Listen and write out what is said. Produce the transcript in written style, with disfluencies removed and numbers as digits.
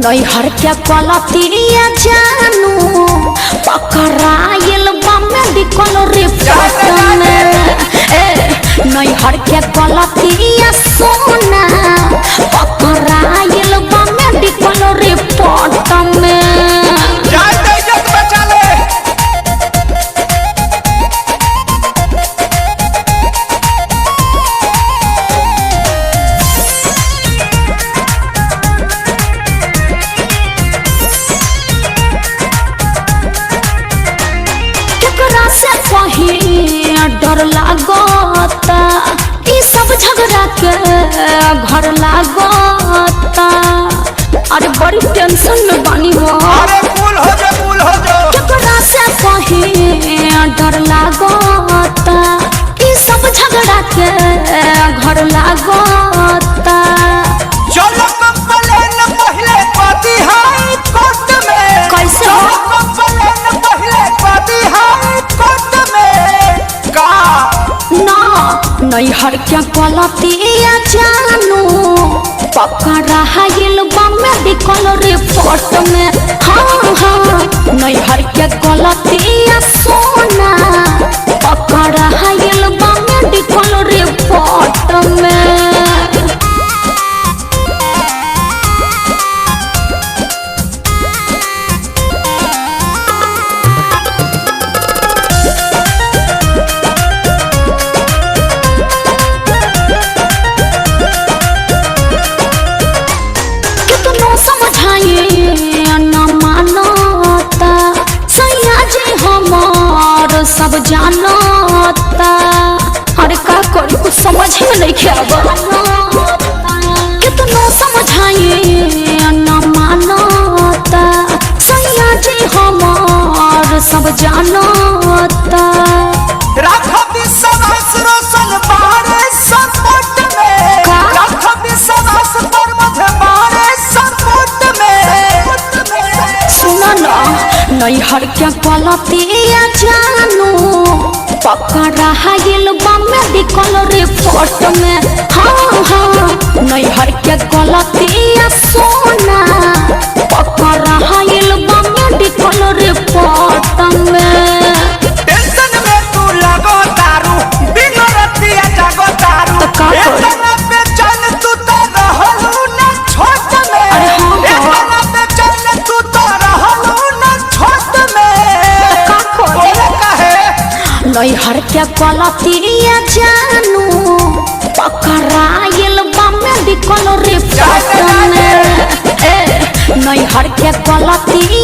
नैहर के पलतिया जानू पकड़ाइल मेडिकल रिपोर्ट में। नैहर के पलतिया सोना पकड़ाइल मेडिकल रिपोर्ट में। डर लागता ई सब झगड़ा के घर लागता। अरे बड़ी टेंशन में बानी हो। अरे कूल हो जा केकरा से कहीं डर लागता ई सब झगड़ा के घर लागता। चलो कंप्लेन पहले पाती हाई कोर्ट में। कैसे चलो कंप्लेन पहले पाती हाई कोर्ट में का ना नैहर के पलतिया जानू पकड़ाइल मेडिकल रिपोर्ट में। हाँ नैहर के पलतिया सोना पकड़ाइल मेडिकल रिपोर्ट में। सब जानता अरे का करी कुछ समझ में नहीं खेबा। कितनो समझाइए न मानता सैया जी हमार सब जानता। राखो विश्वास रोशन बारे सपोर्ट में। राखो विश्वास पर मुझे बारे सपोर्ट में। सुना ना नैहर के पलतिया जानू पकड़ाइल मेडिकल रिपोर्ट में। हाँ नैहर के पलतिया सोना पकड़ाइल मेडिकल रिपोर्ट में। टेंशन में तू लगो दारू बिन रतिया जागो दारू। तो का करी? इतना बेचैन तू तो रहलू ना छोट में। अरे हाँ इतना बेचैन तू तो रहलू ना छोट में। का करी? बोले काहे? नैहर के पलतिया जानू पकड़ाइल मेडिकल रिपोर्ट में। नैहर के पलतिया